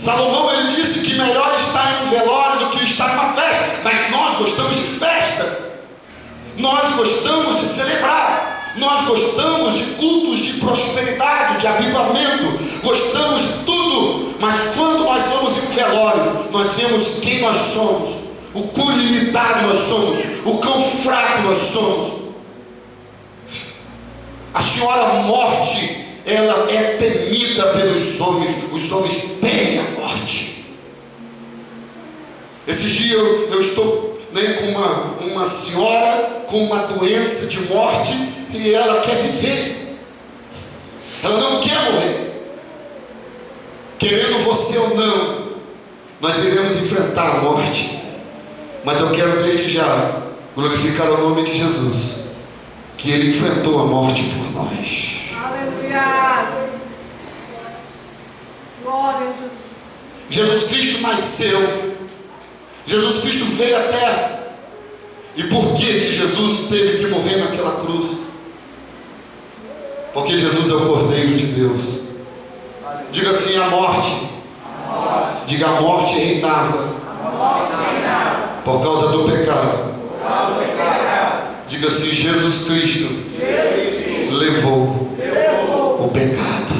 Salomão, ele disse que melhor estar em um velório do que estar numa festa. Mas nós gostamos de festa, nós gostamos de celebrar, nós gostamos de cultos de prosperidade, de avivamento, gostamos de tudo. Mas quando nós vamos em um velório, nós vemos quem nós somos, o quão limitado nós somos, o quão fraco nós somos. A senhora morte, ela é temida pelos homens. Os homens temem a morte. Esses dias eu estou com uma senhora com uma doença de morte e ela quer viver. Ela não quer morrer. Querendo você ou não, nós iremos enfrentar a morte. Mas eu quero desde já glorificar o nome de Jesus, que Ele enfrentou a morte por nós. Aleluia! Glória a Jesus. Jesus Cristo nasceu, Jesus Cristo veio à terra. E por que Jesus teve que morrer naquela cruz? Porque Jesus é o Cordeiro de Deus. Diga assim: a morte. Diga: a morte reinava por causa do pecado. Diga assim: Jesus Cristo levou o pecado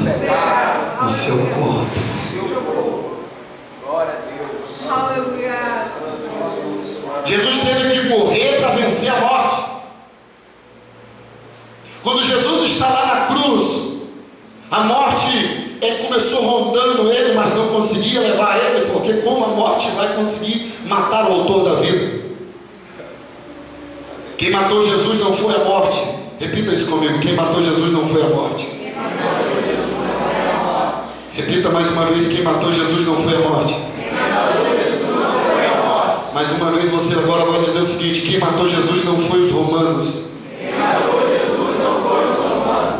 no seu corpo. Glória a Deus. Aleluia. Jesus teve que morrer para vencer a morte. Quando Jesus está lá na cruz, a morte começou rondando ele, mas não conseguia levar ele, porque como a morte vai conseguir matar o autor da vida? Quem matou Jesus não foi a morte. Repita isso comigo: quem matou Jesus não foi a morte. Repita mais uma vez: quem matou Jesus não foi a morte. Mais uma vez você agora vai dizer o seguinte: quem matou Jesus não foi os romanos.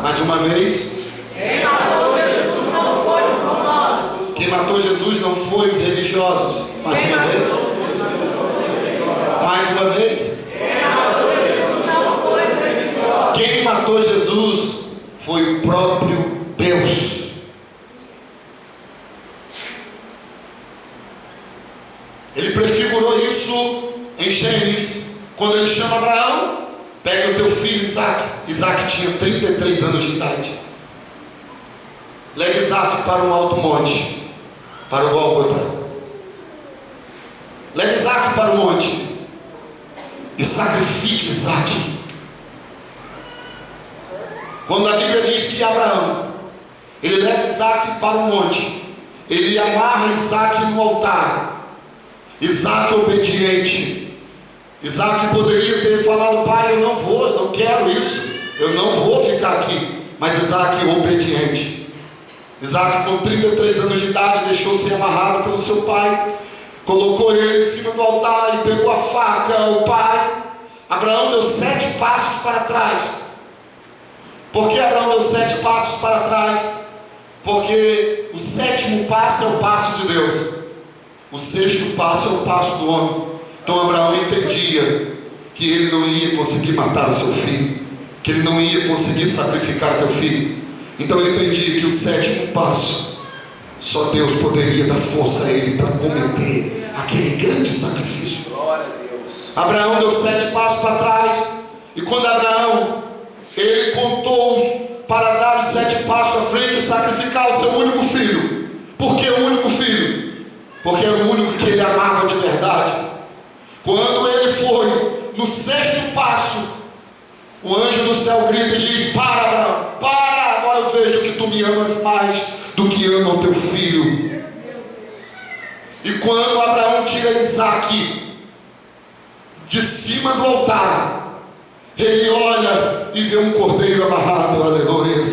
Mais uma vez: quem matou Jesus não foi os religiosos. Mais uma vez: mais uma vez: quem matou Jesus foi o próprio Deus. Ele prefigurou isso em Gênesis, quando ele chama Abraão: pega o teu filho Isaac. Isaac tinha 33 anos de idade. Leve Isaac para um alto monte, para o Gólgota. Leve Isaac para o monte e sacrifique Isaac. Quando a Bíblia diz que Abraão, ele leva Isaac para o monte, ele amarra Isaac no altar. Isaac obediente. Isaac poderia ter falado: pai, eu não vou, eu não quero isso, eu não vou ficar aqui. Mas Isaac obediente. Isaac, com 33 anos de idade, deixou-se amarrado pelo seu pai, colocou ele em cima do altar e pegou a faca. O pai, Abraão, deu 7 passos para trás. Por que Abraão deu 7 passos para trás? Porque o 7º passo é o passo de Deus, o 6º passo é o passo do homem. Então Abraão entendia que ele não ia conseguir matar o seu filho, que ele não ia conseguir sacrificar o teu filho. Então ele entendia que o 7º passo, só Deus poderia dar força a ele para cometer aquele grande sacrifício. Glória a Deus. Abraão deu 7 passos para trás. E quando Abraão, ele contou para dar 7 passos à frente e sacrificar o seu único filho. Por que o único filho? Porque era o único que ele amava de verdade. Quando ele foi no 6º passo, o anjo do céu grita e diz: para, Abraão, para, agora eu vejo que tu me amas mais do que ama o teu filho. E quando Abraão tira Isaac de cima do altar, ele olha e vê um cordeiro amarrado. Aleluia.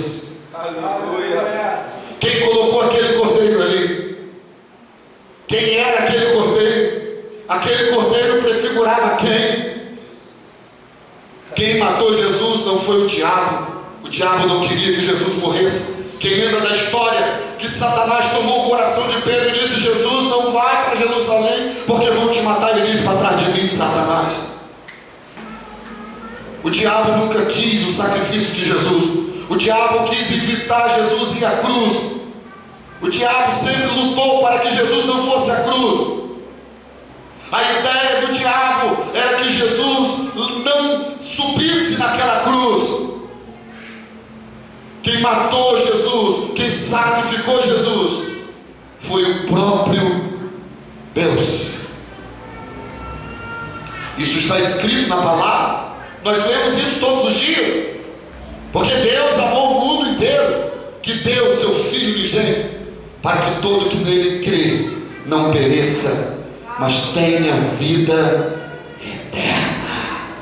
Aleluia. Quem colocou aquele cordeiro ali? Quem era aquele cordeiro? Aquele cordeiro prefigurava quem? Quem matou Jesus não foi o diabo. O diabo não queria que Jesus morresse. Quem lembra da história que Satanás tomou o coração de Pedro e disse: Jesus, não vai para Jerusalém, porque vão te matar. Ele disse: para trás de mim, Satanás. O diabo nunca quis o sacrifício de Jesus. O diabo quis evitar Jesus ir à cruz. O diabo sempre lutou para que Jesus não fosse à cruz. A ideia do diabo era que Jesus não subisse naquela cruz. Quem matou Jesus, quem sacrificou Jesus, foi o próprio Deus. Isso está escrito na palavra. Nós lemos isso todos os dias. Porque Deus amou o mundo inteiro, que deu o seu Filho unigênito, para que todo que nele crê não pereça, mas tenha vida eterna.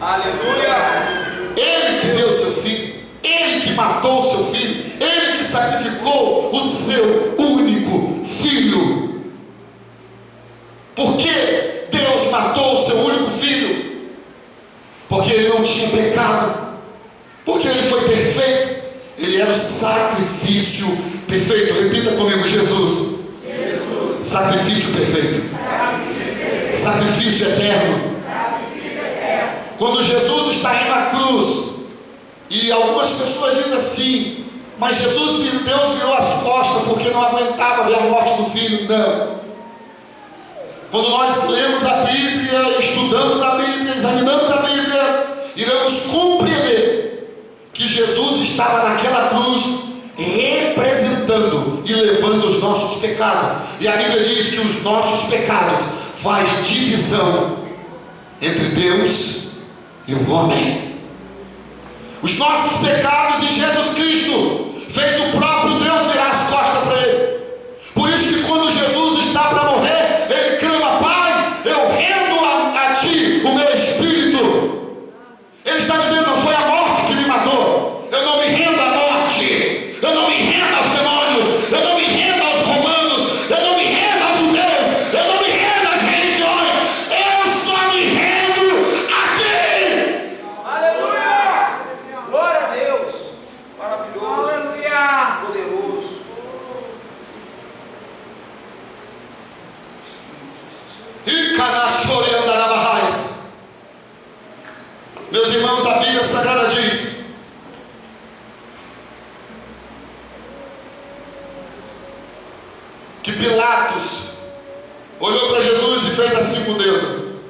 Aleluia! Ele que deu o seu Filho, Ele que matou o seu Filho, Ele que sacrificou o seu único Filho. Por que Deus matou o seu único Filho? Porque Ele não tinha pecado, porque Ele foi perfeito. Ele era o sacrifício perfeito. Repita comigo: Jesus. Sacrifício perfeito. Sacrifício eterno. Quando Jesus está indo à cruz, e algumas pessoas dizem assim: mas Deus virou as costas porque não aguentava ver a morte do Filho. Não. Quando nós lemos a Bíblia, estudamos a Bíblia, examinamos a Bíblia, iremos compreender que Jesus estava naquela cruz representando e levando os nossos pecados. E a Bíblia diz que os nossos pecados faz divisão entre Deus e o homem. Os nossos pecados em Jesus Cristo fez o próprio Deus virar as costas para Ele. Por isso que quando Jesus está para morrer, Ele clama: Pai, eu rendo a Ti o meu espírito. Ele está dizendo: não foi a morte que me matou. Eu não me rendo à morte. Eu não me rendo aos demônios. Eu não me rendo aos romanos. Eu não me rendo aos judeus. Eu não me rendo às religiões. Eu só me rendo a Ti. Aleluia! Glória a Deus! Maravilhoso! Aleluia. Poderoso! E canachore andarabahais. Meus irmãos, a Bíblia Sagrada diz que Pilatos olhou para Jesus e fez assim com o dedo: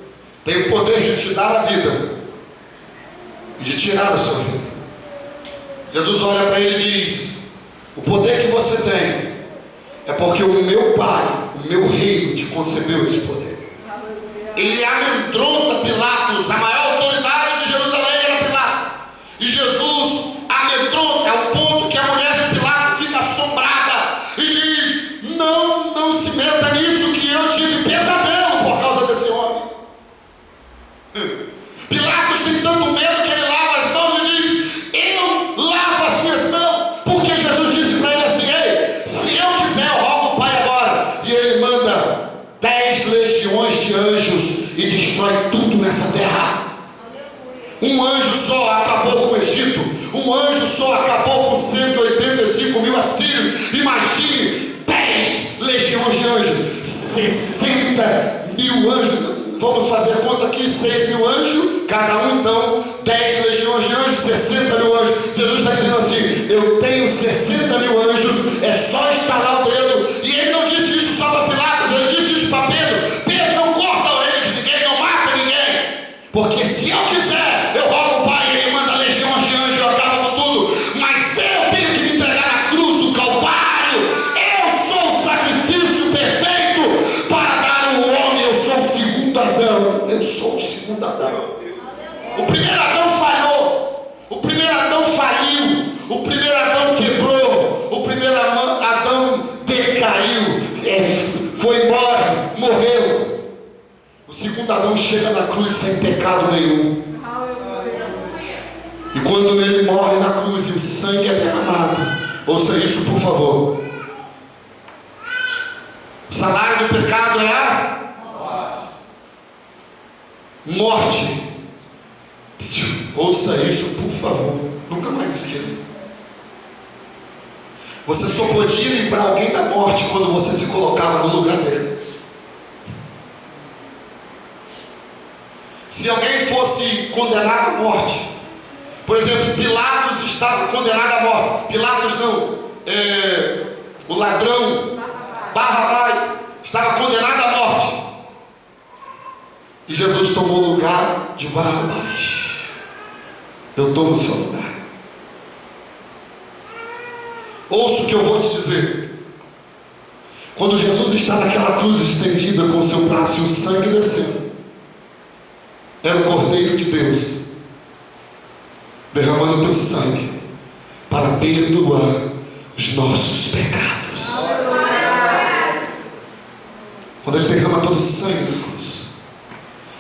tem o poder de te dar a vida e de tirar a sua vida. Jesus olha para ele e diz: o poder que você tem é porque o meu Pai, o meu reino te concedeu esse poder. Ele amedronta Pilatos. A maior autoridade de Jerusalém era Pilatos, e Jesus amedronta ao ponto que a mulher de Pilatos fica assombrada e diz: não se meta nisso, que eu tive pesadelo por causa desse homem. Pilatos tem tanto medo que ele lava as mãos e diz: eu lavo as minhas mãos, porque Jesus disse para ele assim: ei, se eu quiser eu rogo o Pai agora. E ele manda 10 legiões de anjos e destrói tudo nessa terra. Um anjo só acabou com o Egito. Um anjo só acabou com 185 mil assírios. Imagine 10 legiões de anjos, 60 mil anjos. Vamos fazer conta aqui: 6 mil anjos, cada um, então 10 legiões de anjos, 60 mil anjos. Jesus está dizendo assim: eu tenho 60 mil anjos, é só estalar o dedo. E ele não disse isso só para Pilatos, ele disse isso para Pedro: Pedro, não corta a orelha de ninguém, não mata ninguém, porque se eu quiser, eu rogo o Pai e ele manda legiões de anjos, eu acabo com tudo. Mas eu tenho que me entregar na cruz do Calvário. Eu sou o sacrifício perfeito para dar ao homem. Eu sou o segundo Adão. Eu sou o segundo Adão. O primeiro Adão falhou. O primeiro Adão faliu. O primeiro Adão quebrou. O primeiro Adão decaiu. Foi embora. Morreu. O segundo Adão chega na cruz sem pecado nenhum. E quando ele morre na cruz e o sangue é derramado, ouça isso por favor: o salário do pecado é a morte. Ouça isso por favor, nunca mais esqueça. Você só podia livrar alguém da morte quando você se colocava no lugar dele. Se alguém fosse condenado à morte, por exemplo, Pilatos estava condenado à morte. Pilatos não, o ladrão Barrabás estava condenado à morte. E Jesus tomou o lugar de Barrabás. Eu tomo o seu lugar. Ouça o que eu vou te dizer. Quando Jesus está naquela cruz estendida com o seu braço e o sangue descendo, era o Cordeiro de Deus derramando teu sangue para perdoar os nossos pecados. Quando ele derrama todo o sangue da cruz,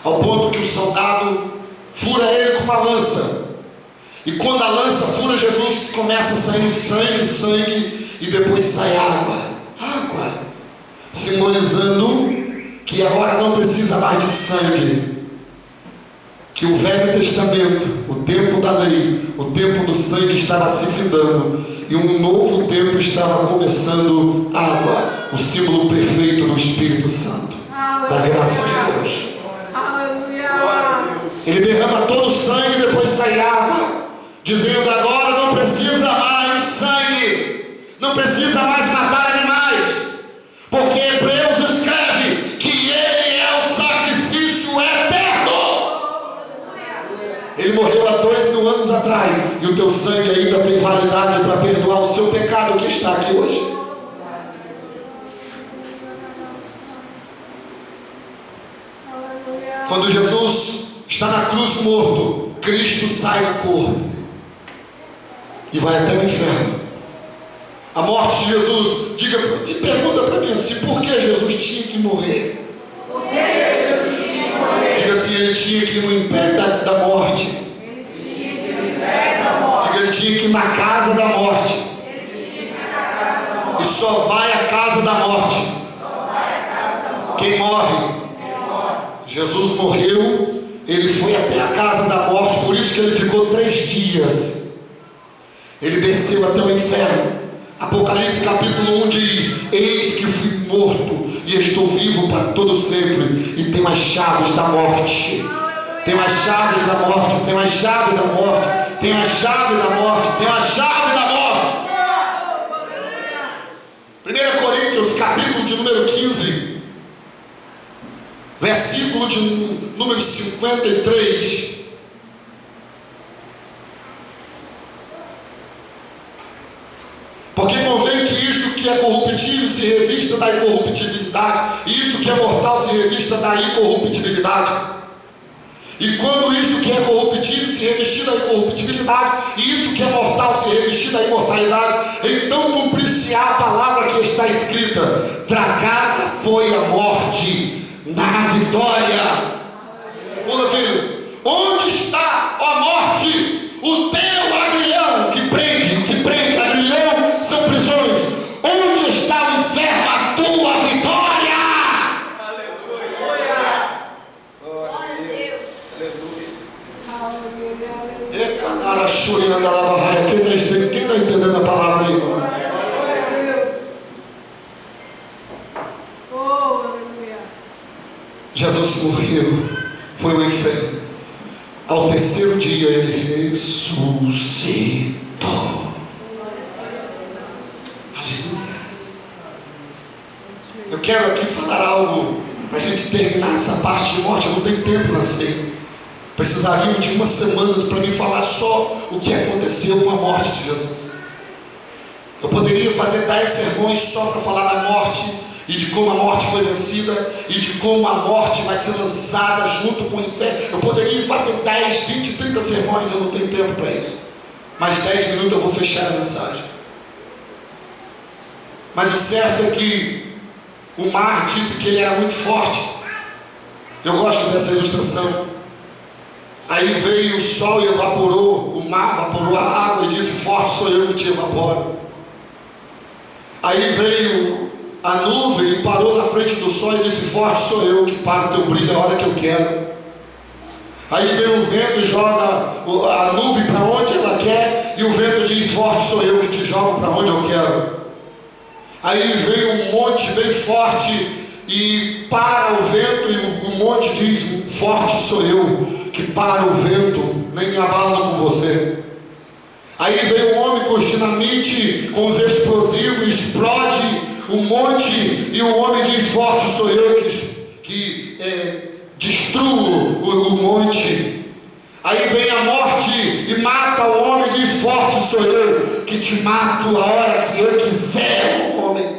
ao ponto que o soldado fura ele com uma lança, e quando a lança fura Jesus, começa a sair sangue, e depois sai água, simbolizando que agora não precisa mais de sangue, que o Velho Testamento, o tempo da lei, o tempo do sangue estava se findando, e um novo tempo estava começando. Água, o símbolo perfeito do Espírito Santo, da graça de Deus. Ele derrama todo o sangue e depois sai água, dizendo: agora não precisa mais sangue, não precisa mais matar animais, porque Hebreus escreve que ele é o sacrifício eterno. Ele morreu há 2000 anos atrás, e o teu sangue ainda tem validade para perdoar o seu pecado que está aqui hoje. Quando Jesus está na cruz morto, Cristo sai do corpo e vai até o inferno. A morte de Jesus, diga e pergunta para mim assim: por que Jesus tinha que morrer? Diga assim: ele tinha que ir no império da morte. Diga: ele tinha que ir na casa da morte. E só vai à casa da morte quem morre. Jesus morreu, ele foi até a casa da morte, por isso que ele ficou 3 dias. Ele desceu até o inferno. Apocalipse capítulo 1 diz: eis que fui morto e estou vivo para todo sempre, e tenho as chaves da morte. Tenho as chaves da morte, tenho as chaves da morte, tenho a chave da morte, tenho a chave da morte. 1 Coríntios capítulo de número 15, versículo de número 53. Porque convém que isto que é corruptível se revista da incorruptibilidade, e isto que é mortal se revista da incorruptibilidade. E quando isto que é corruptível se revestir da incorruptibilidade, e isto que é mortal se revestir da imortalidade, então cumprir-se-á a palavra que está escrita: tragada foi a morte na vitória. Pula, filho. Onde está, ó morte, o teu aguilhão que prende aguilhão são prisões? Onde está o inferno, a tua vitória? Aleluia. Glória a Deus. Aleluia. Quem está entendendo a palavra aí? Jesus morreu, foi ao inferno. Ao terceiro dia ele ressuscitou. Aleluia. Eu quero aqui falar algo para a gente terminar essa parte de morte. Eu não tenho tempo na ceia. Precisaria de umas semanas para mim falar só o que aconteceu com a morte de Jesus. Eu poderia fazer 10 sermões só para falar da morte, e de como a morte foi vencida, e de como a morte vai ser lançada junto com o inferno. Eu poderia fazer 10, 20, 30 sermões, eu não tenho tempo para isso. Mais 10 minutos eu vou fechar a mensagem. Mas o certo é que o mar disse que ele era muito forte. Eu gosto dessa ilustração. Aí veio o sol e evaporou o mar, evaporou a água e disse: forte sou eu que te evaporo. Aí veio a nuvem e parou na frente do sol e disse: forte sou eu que paro o teu brilho a hora que eu quero. Aí vem o vento e joga a nuvem para onde ela quer, e o vento diz: forte sou eu que te jogo para onde eu quero. Aí vem um monte bem forte e para o vento, e o monte diz: forte sou eu que para o vento, nem me abalo com você. Aí vem um homem com dinamite, com os explosivos, explode o monte e o homem diz: forte sou eu que destruo o monte. Aí vem a morte e mata o homem e diz: forte sou eu que te mato a hora que eu quiser, o homem.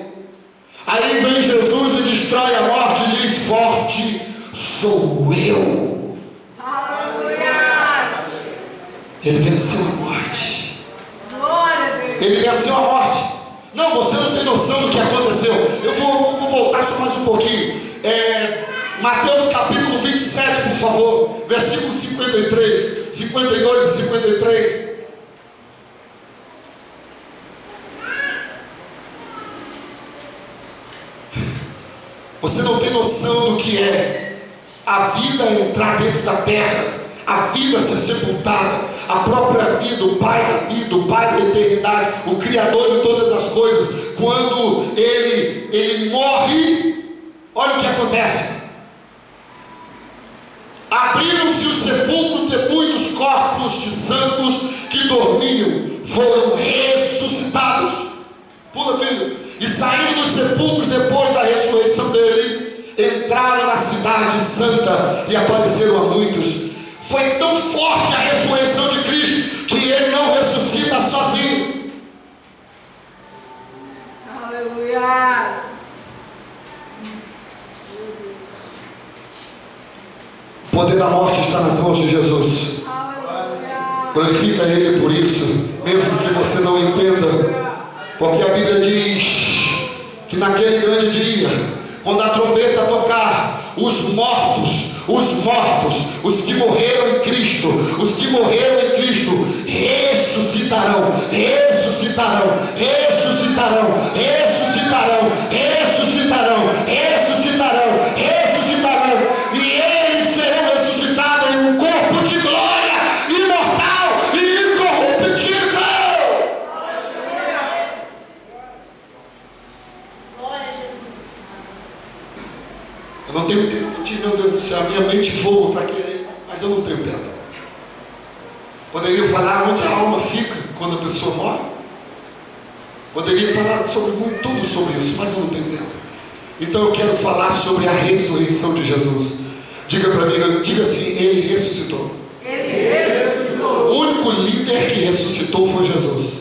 Aí vem Jesus e destrói a morte e diz: forte sou eu. Aleluia. Ele venceu a morte. Glória a Deus. Ele venceu a morte. Não, você não tem noção do que aconteceu. Eu vou voltar só mais um pouquinho. Mateus capítulo 27, por favor. Versículo 53, 52 e 53. Você não tem noção do que é a vida entrar dentro da terra, a vida ser sepultada, a própria vida, o Pai da vida, o Pai da eternidade, o Criador de todas as coisas. Quando ele morre, olha o que acontece. Abriram-se os sepulcros de muitos corpos de santos que dormiam, foram ressuscitados. Pula, filho. E saindo dos sepulcros depois da ressurreição dele, entraram na cidade santa e apareceram a muitos. Foi tão forte a ressurreição de Cristo que ele não ressuscita sozinho. Aleluia. O poder da morte está nas mãos de Jesus. Aleluia. Glorifica Ele por isso, mesmo que você não entenda. Porque a Bíblia diz que naquele grande dia, quando a trombeta tocar, os mortos, os que morreram em Cristo, os que morreram em Cristo, ressuscitarão, ressuscitarão, ressuscitarão, ressuscitarão, ressuscitarão, ressuscitarão, ressuscitarão, e eles serão ressuscitados em um corpo de glória, imortal e incorruptível. Eu não tenho tempo, meu Deus do céu, a minha mente voa para querer, mas eu não tenho tempo. Poderia falar onde a alma fica quando a pessoa morre. Poderia falar sobre tudo sobre isso, mas eu não tenho tempo. Então eu quero falar sobre a ressurreição de Jesus. Diga para mim, diga assim: Ele ressuscitou. Ele ressuscitou. O único líder que ressuscitou foi Jesus.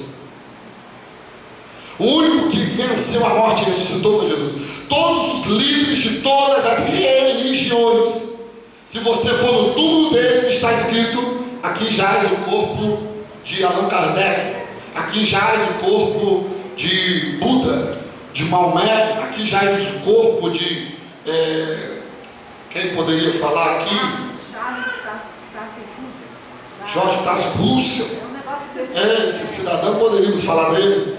O único que venceu a morte e ressuscitou foi Jesus. Todos os líderes de todas as religiões, se você for no túmulo deles, está escrito: aqui jaz o corpo de Allan Kardec, aqui jaz o corpo de Buda, de Maomé, aqui jaz o corpo de quem poderia falar aqui? Jorge Tasso Russell. Esse cidadão, poderíamos falar dele.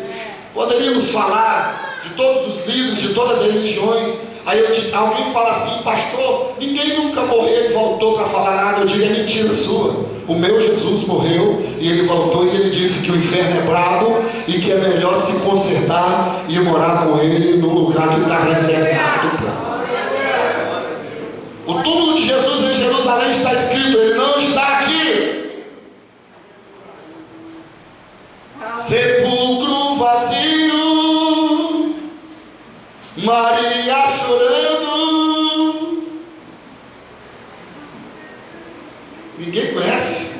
Poderíamos falar de todos os líderes, de todas as religiões. Aí alguém fala assim: pastor, ninguém nunca morreu e voltou para falar nada. Eu diria: é mentira sua. O meu Jesus morreu e ele voltou, e ele disse que o inferno é brabo e que é melhor se consertar e morar com ele no lugar que está reservado para. O túmulo de Jesus em Jerusalém está escrito: ele não está aqui. Sepulcro vazio, Maria chorando. Ninguém conhece?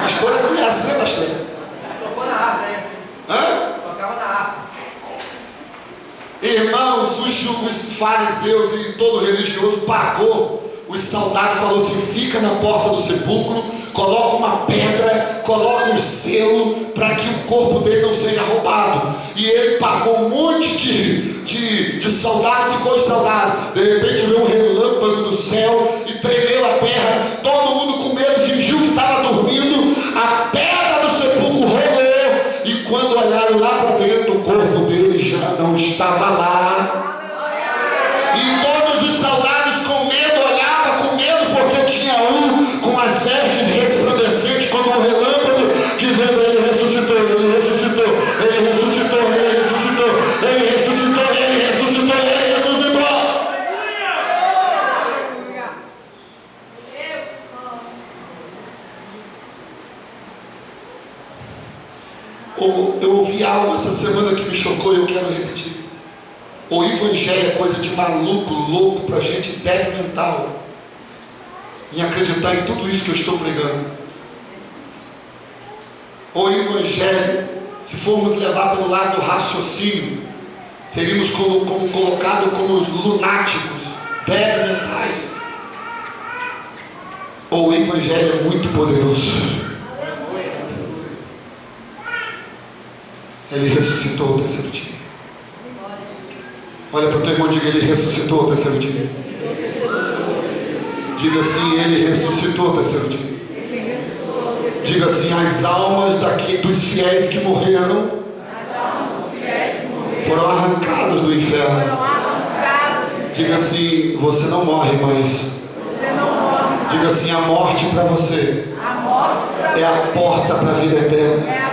A história conhece, né, pastor? Tocou na harpa, né? Hã? Tocava na harpa. Irmãos, os fariseus e todo religioso pagou os soldados, falou assim: fica na porta do sepulcro, coloca uma pedra, coloca um selo para que o corpo dele não seja roubado. E ele pagou um monte de soldados, ficou soldado. De repente veio um relâmpago do céu e tremeu a terra, todo mundo com medo fingiu que estava dormindo. A pedra do sepulcro rolou, e quando olharam lá para dentro, o corpo dele já não estava lá. E todos os soldados com medo olhavam com medo, porque tinha um com as vestes resplandecentes como um relâmpago, dizendo: ele ressuscitou, ele ressuscitou, ele ressuscitou, ele ressuscitou, ele ressuscitou, ele ressuscitou, ele ressuscitou. Eu ouvi algo essa semana que me chocou e eu quero repetir. O evangelho é coisa de maluco, louco, para gente débil mental, em acreditar em tudo isso que eu estou pregando. O evangelho, se formos levar pelo lado do raciocínio, seríamos colocados como os lunáticos, débeis mentais. O evangelho é muito poderoso. Ele ressuscitou o terceiro dia. Olha para o teu irmão e diga: ele ressuscitou o terceiro dia. Diga assim: ele ressuscitou o terceiro dia. Diga assim: as almas dos fiéis que morreram foram arrancadas do inferno. Diga assim: você não morre mais. Diga assim: a morte para você é a porta para a vida eterna.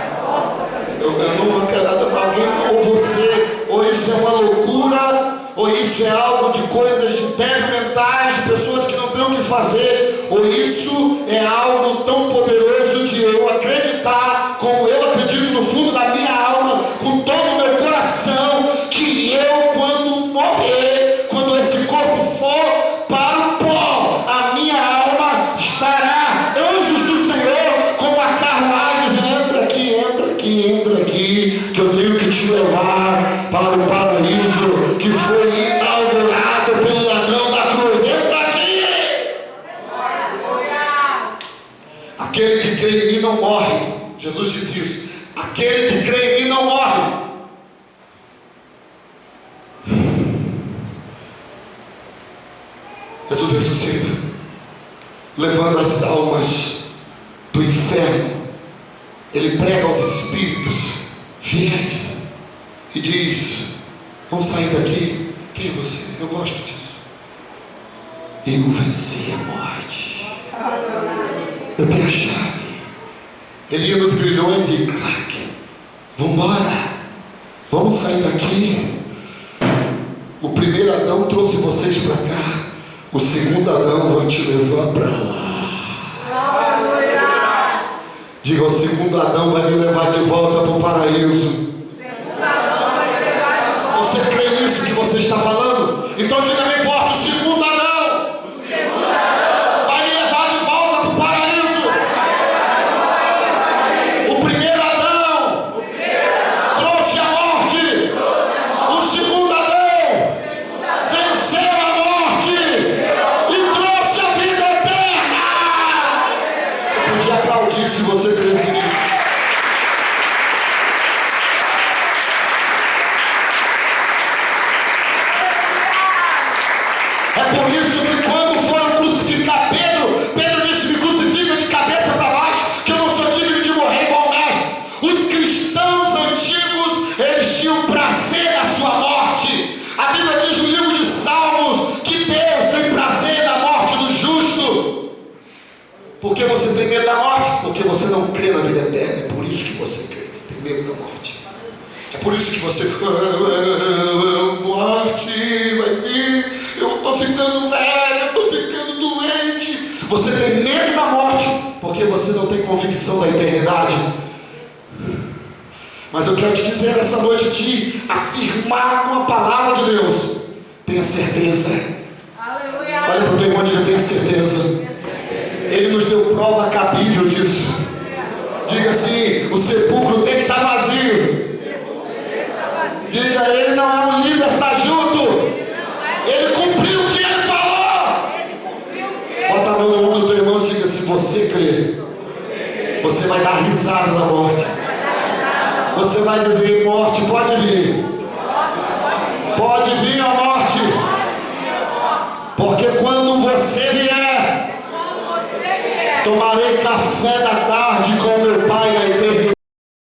Eu não quero alguém, ou você, ou isso é uma loucura, ou isso é algo de coisas de débeis mentais, de pessoas que não têm o que fazer, ou isso é algo tão poderoso de eu acreditar, como eu acredito no fundo da minha alma, com todo o meu coração, que eu, quando morrer, quando esse corpo for para o pó, a minha alma estará, anjos do Senhor, como a carruagem, entra aqui, entra aqui, entra aqui, que eu tenho que te levar para o paraíso que foi inaugurado pelo ladrão da cruz. Entra aqui! Aquele que crê em mim não morre. Jesus disse isso. Aquele que crê em mim não morre. Jesus ressuscita, levando as almas do inferno. Ele prega aos espíritos fiéis e diz: vamos sair daqui. Quem é você? Eu gosto disso. Eu venci a morte. Eu tenho a chave. Ele ia nos grilhões e clac, vamos embora, vamos sair daqui. O primeiro Adão trouxe vocês para cá, o segundo Adão vai te levar para lá. Diga: o segundo Adão vai me levar de volta para o paraíso. Você crê nisso que você está falando? Então diga bem forte: o segundo Adão vai me levar de volta para o paraíso. O primeiro Adão trouxe a morte. O segundo Adão venceu a morte e trouxe a vida eterna. Eu podia aplaudir se você cresce nisso. É por isso que quando foram crucificar Pedro disse: me crucifica de cabeça para baixo, que eu não sou digno de morrer igual o mestre. Os cristãos antigos, eles tinham prazer na sua morte. A Bíblia diz no livro de Salmos que Deus tem prazer na morte do justo. Por que você tem medo da morte? Porque você não crê na vida eterna. É por isso que você tem medo da morte. É por isso que você morte vai vir. Eu estou ficando velho, eu estou ficando doente. Você tem medo da morte porque você não tem convicção da eternidade. Mas eu quero te dizer nessa noite, te afirmar com a palavra de Deus: tenha certeza. Aleluia. Olha para o teu irmão e diga: tenha certeza. Ele nos deu prova cabível disso. Diga assim: o sepulcro tem que estar vazio. Diga: ele não é um líder fajuto. Ele cumpriu o que ele falou. Bota a mão no ombro do teu irmão e diga: se você crer, você vai dar risada na morte. Você vai dizer: morte, pode vir. Pode vir a morte. Porque quando você vier, tomarei café da tarde.